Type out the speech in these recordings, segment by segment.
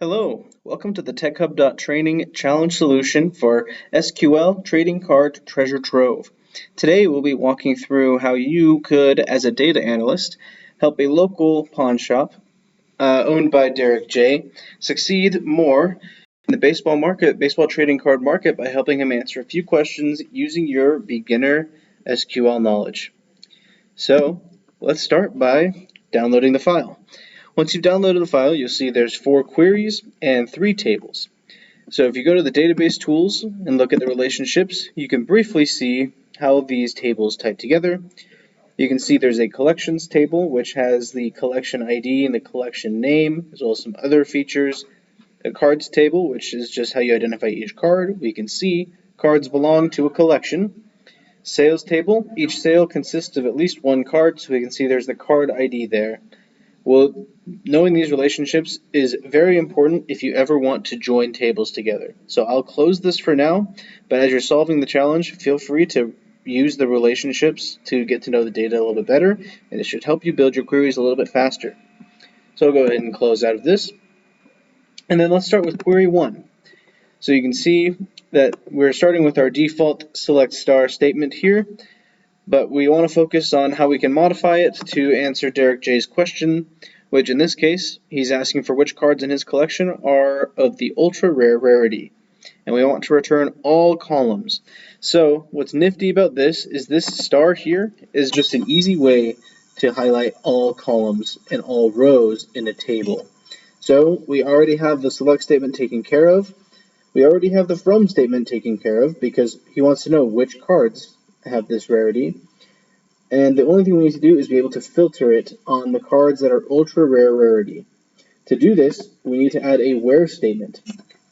Hello, welcome to the TechHub.training challenge solution for SQL trading card treasure trove. Today we'll be walking through how you could, as a data analyst, help a local pawn shop owned by Derek J. succeed more in the baseball trading card market by helping him answer a few questions using your beginner SQL knowledge. So let's start by downloading the file. Once you've downloaded the file, you'll see there's 4 queries and 3 tables. So if you go to the database tools and look at the relationships, you can briefly see how these tables type together. You can see there's a collections table, which has the collection ID and the collection name, as well as some other features. A cards table, which is just how you identify each card. We can see cards belong to a collection. Sales table, each sale consists of at least 1 card, so we can see there's the card ID there. Well, knowing these relationships is very important if you ever want to join tables together. So I'll close this for now, but as you're solving the challenge, feel free to use the relationships to get to know the data a little bit better, and it should help you build your queries a little bit faster. So I'll go ahead and close out of this. And then let's start with query 1. So you can see that we're starting with our default select star statement here, but we want to focus on how we can modify it to answer Derek J's question, which in this case, he's asking for which cards in his collection are of the ultra rare rarity. And we want to return all columns. So what's nifty about this is this star here is just an easy way to highlight all columns and all rows in a table. So we already have the select statement taken care of. We already have the from statement taken care of because he wants to know which cards have this rarity, and the only thing we need to do is be able to filter it on the cards that are ultra rare rarity. To do this, we need to add a where statement,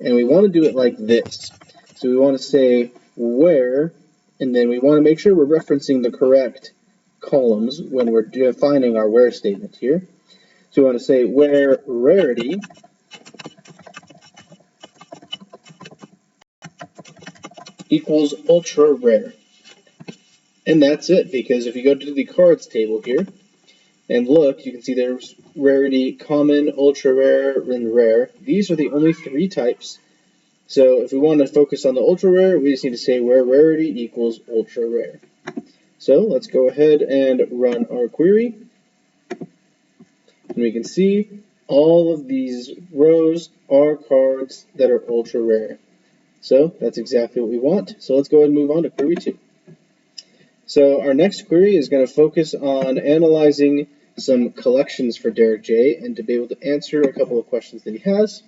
and we want to do it like this. So we want to say where, and then we want to make sure we're referencing the correct columns when we're defining our where statement here. So we want to say where rarity equals ultra rare. And that's it, because if you go to the cards table here and look, you can see there's rarity, common, ultra rare, and rare. These are the only 3 types. So if we want to focus on the ultra rare, we just need to say where rarity equals ultra rare. So let's go ahead and run our query. And we can see all of these rows are cards that are ultra rare. So that's exactly what we want. So let's go ahead and move on to query 2. So our next query is going to focus on analyzing some collections for Derek J and to be able to answer a couple of questions that he has.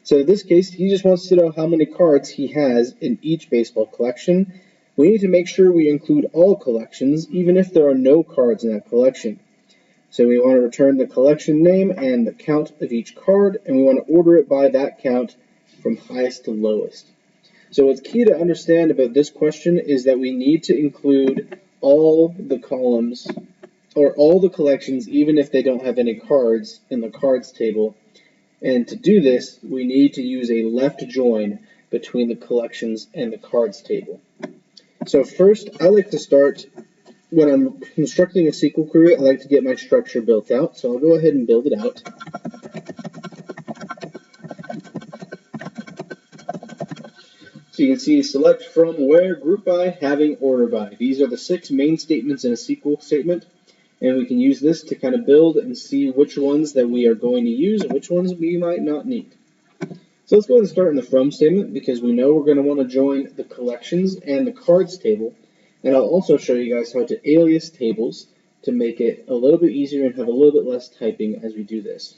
So in this case, he just wants to know how many cards he has in each baseball collection. We need to make sure we include all collections, even if there are no cards in that collection. So we want to return the collection name and the count of each card, and we want to order it by that count from highest to lowest. So what's key to understand about this question is that we need to include all the columns or all the collections, even if they don't have any cards in the cards table. And to do this, we need to use a left join between the collections and the cards table. So first, I like to start, when I'm constructing a SQL query, I like to get my structure built out. So I'll go ahead and build it out. So you can see select from, where, group by, having, order by. These are the 6 main statements in a SQL statement, and we can use this to kind of build and see which ones that we are going to use and which ones we might not need. So let's go ahead and start in the from statement because we know we're going to want to join the collections and the cards table, and I'll also show you guys how to alias tables to make it a little bit easier and have a little bit less typing as we do this.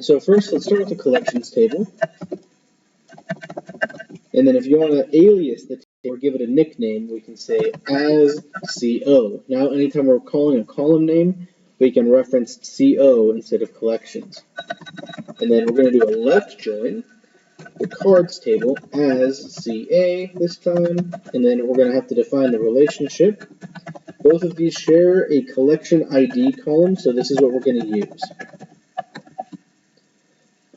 So first, let's start with the collections table. And then if you want to alias the table or give it a nickname, we can say as CO. Now anytime we're calling a column name, we can reference CO instead of collections. And then we're going to do a left join the cards table as CA this time, and then we're going to have to define the relationship. Both of these share a collection ID column, so this is what we're going to use.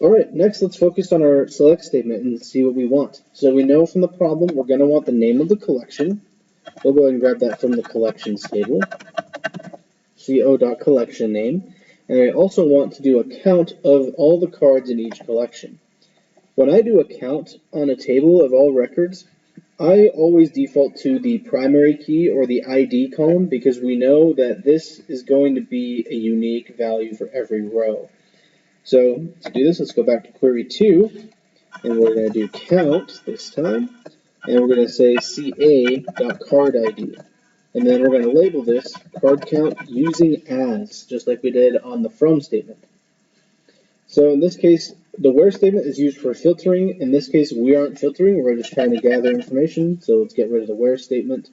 Alright, next let's focus on our select statement and see what we want. So we know from the problem we're going to want the name of the collection. We'll go ahead and grab that from the collections table, co.collection name. And I also want to do a count of all the cards in each collection. When I do a count on a table of all records, I always default to the primary key or the ID column because we know that this is going to be a unique value for every row. So to do this, let's go back to query 2, and we're going to do count this time, and we're going to say ca.cardID. And then we're going to label this card count using as, just like we did on the from statement. So in this case, the where statement is used for filtering. In this case, we aren't filtering, we're just trying to gather information, so let's get rid of the where statement.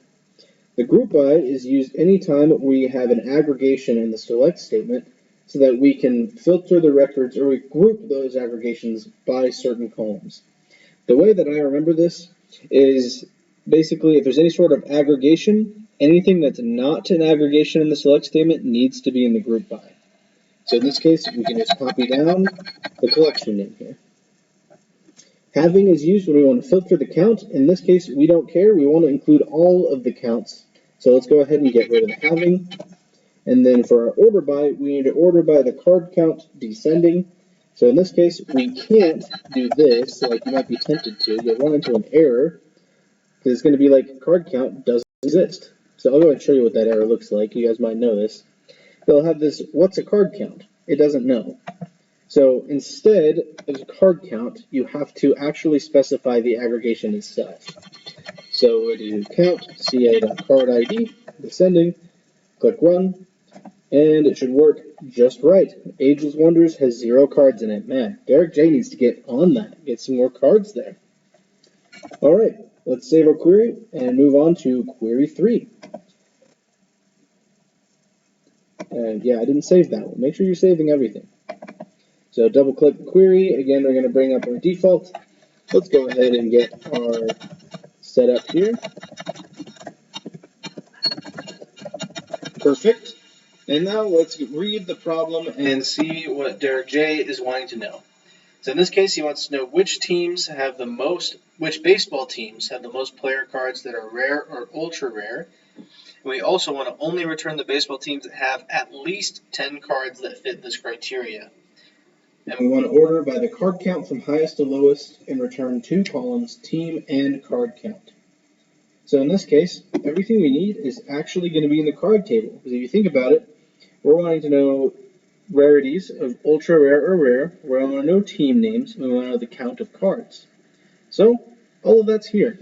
The group by is used anytime we have an aggregation in the select statement so that we can filter the records or we group those aggregations by certain columns. The way that I remember this is basically if there's any sort of aggregation, anything that's not an aggregation in the select statement needs to be in the group by. So in this case, we can just copy down the collection name here. Having is used when we want to filter the count. In this case, we don't care. We want to include all of the counts. So let's go ahead and get rid of the having. And then for our order by, we need to order by the card count descending. So in this case, we can't do this, like you might be tempted to. You'll run into an error, because it's going to be like card count doesn't exist. So I'll go ahead and show you what that error looks like. You guys might know this. They'll have this, what's a card count? It doesn't know. So instead of a card count, you have to actually specify the aggregation itself. So we do count ca.cardID, descending, click run, and it should work just right. Ageless Wonders has 0 cards in it. Man, Derek J needs to get on that, get some more cards there. All right, let's save our query and move on to query 3. And yeah, I didn't save that one. Make sure you're saving everything. So double click the query. Again, we're going to bring up our default. Let's go ahead and get our setup here. Perfect. And now let's read the problem and see what Derek J is wanting to know. So in this case, he wants to know which baseball teams have the most player cards that are rare or ultra rare. And we also want to only return the baseball teams that have at least 10 cards that fit this criteria. And we want to order by the card count from highest to lowest and return 2 columns, team and card count. So in this case, everything we need is actually going to be in the card table. Because if you think about it, we're wanting to know rarities of ultra rare or rare. We want to know team names, and we want to know the count of cards. So all of that's here.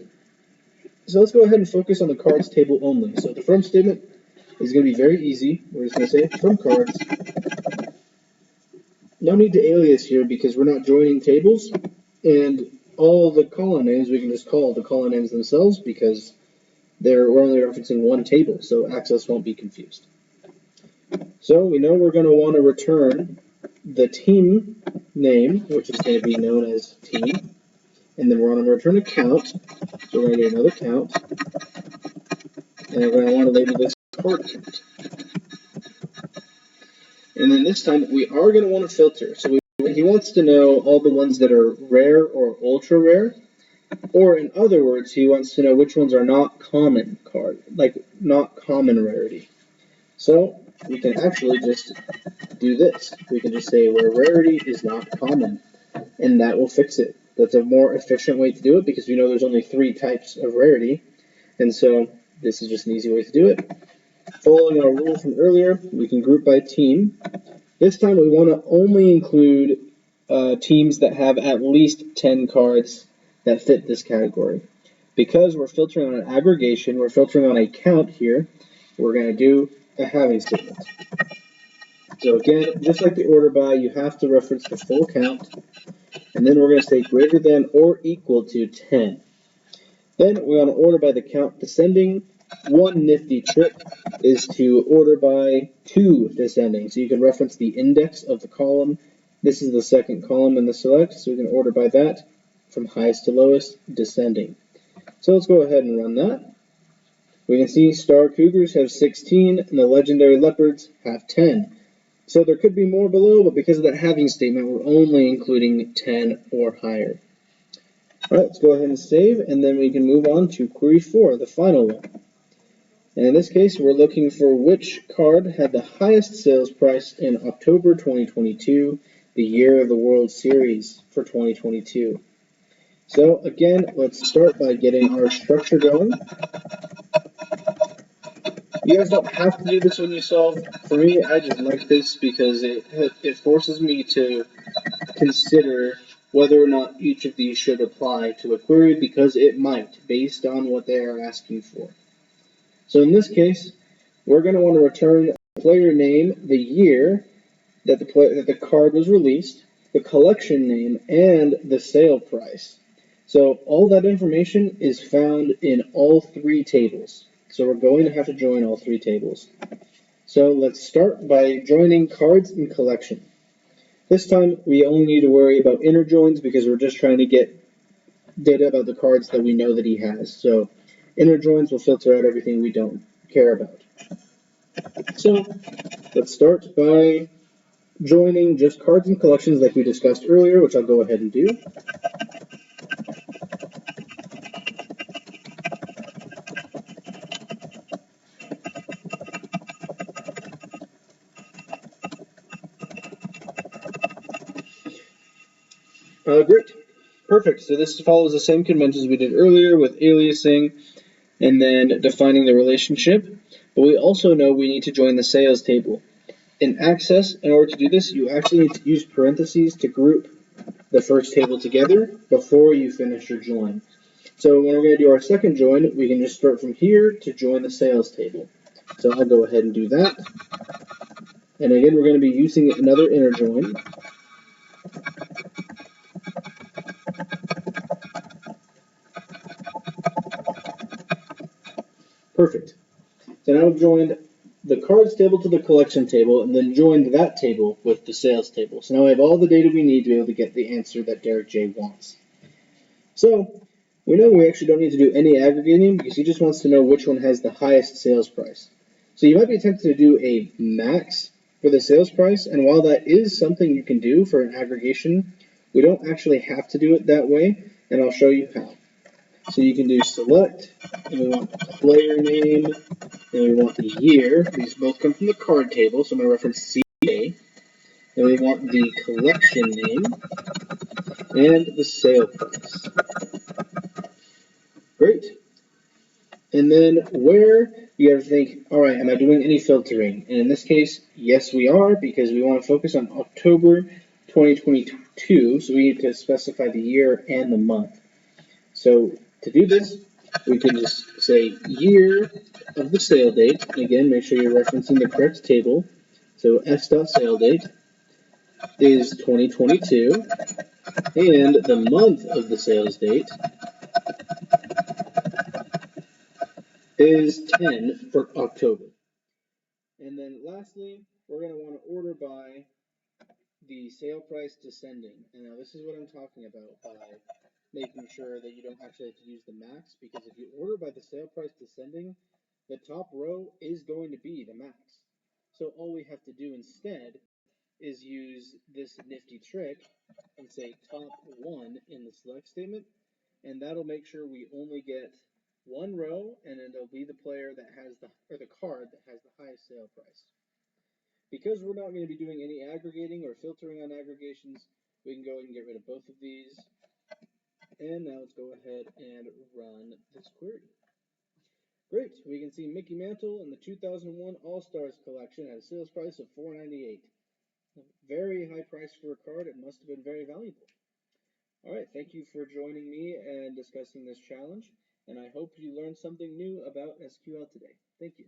So let's go ahead and focus on the cards table only. So the from statement is going to be very easy. We're just going to say from cards. No need to alias here because we're not joining tables, and all the column names we can just call the column names themselves because we're only referencing one table, so access won't be confused. So we know we're going to want to return the team name, which is going to be known as team, and then we're going to return a count, so we're going to do another count, and we're going to want to label this card count. And then this time we are going to want to filter. So he wants to know all the ones that are rare or ultra rare, or in other words, he wants to know which ones are not common not common rarity. So we can actually just do this. We can just say where rarity is not common, and that will fix it. That's a more efficient way to do it because we know there's only 3 types of rarity, and so this is just an easy way to do it. Following our rule from earlier, we can group by team. This time we want to only include teams that have at least 10 cards that fit this category. Because we're filtering on an aggregation, we're filtering on a count here, we're going to do a having statement. So again, just like the order by, you have to reference the full count, and then we're going to say greater than or equal to 10. Then we want to order by the count descending. One nifty trick is to order by 2 descending. So you can reference the index of the column. This is the second column in the select, so we can order by that from highest to lowest descending. So let's go ahead and run that. We can see Star Cougars have 16 and the Legendary Leopards have 10. So there could be more below, but because of that having statement, we're only including 10 or higher. All right, let's go ahead and save, and then we can move on to query 4, the final one. And in this case, we're looking for which card had the highest sales price in October 2022, the year of the World Series for 2022. So again, let's start by getting our structure going. You guys don't have to do this when you solve. For me, I just like this because it forces me to consider whether or not each of these should apply to a query, because it might, based on what they are asking for. So in this case, we're going to want to return the player name, the year that the card was released, the collection name, and the sale price. So all that information is found in all three tables. So we're going to have to join all three tables. So let's start by joining cards and collection. This time we only need to worry about inner joins because we're just trying to get data about the cards that we know that he has. So inner joins will filter out everything we don't care about. So let's start by joining just cards and collections like we discussed earlier, which I'll go ahead and do. Great. Perfect. So this follows the same conventions we did earlier with aliasing and then defining the relationship. But we also know we need to join the sales table. In Access, in order to do this, you actually need to use parentheses to group the first table together before you finish your join. So when we're going to do our second join, we can just start from here to join the sales table. So I'll go ahead and do that. And again, we're going to be using another inner join. Perfect. So now I've joined the cards table to the collection table and then joined that table with the sales table. So now we have all the data we need to be able to get the answer that Derek J wants. So we know we actually don't need to do any aggregating because he just wants to know which one has the highest sales price. So you might be tempted to do a max for the sales price, and while that is something you can do for an aggregation, we don't actually have to do it that way, and I'll show you how. So you can do select, and we want player name, and we want the year. These both come from the card table, so I'm going to reference CA. And we want the collection name and the sale price. Great. And then where you have to think, all right, am I doing any filtering? And in this case, yes, we are, because we want to focus on October 2022, so we need to specify the year and the month. So to do this, we can just say year of the sale date. Again, make sure you're referencing the correct table. So s.sale date is 2022, and the month of the sales date is 10 for October. And then lastly, we're going to want to order by the sale price descending. And now this is what I'm talking about by making sure that you don't actually have to use the max, because if you order by the sale price descending, the top row is going to be the max. So all we have to do instead is use this nifty trick and say top one in the select statement, and that'll make sure we only get one row, and it'll be the player that has the card that has the highest sale price. Because we're not going to be doing any aggregating or filtering on aggregations, we can go ahead and get rid of both of these. And now let's go ahead and run this query. Great, we can see Mickey Mantle in the 2001 All-Stars collection at a sales price of $4.98. Very high price for a card. It must have been very valuable. All right, thank you for joining me and discussing this challenge, and I hope you learned something new about SQL today. Thank you.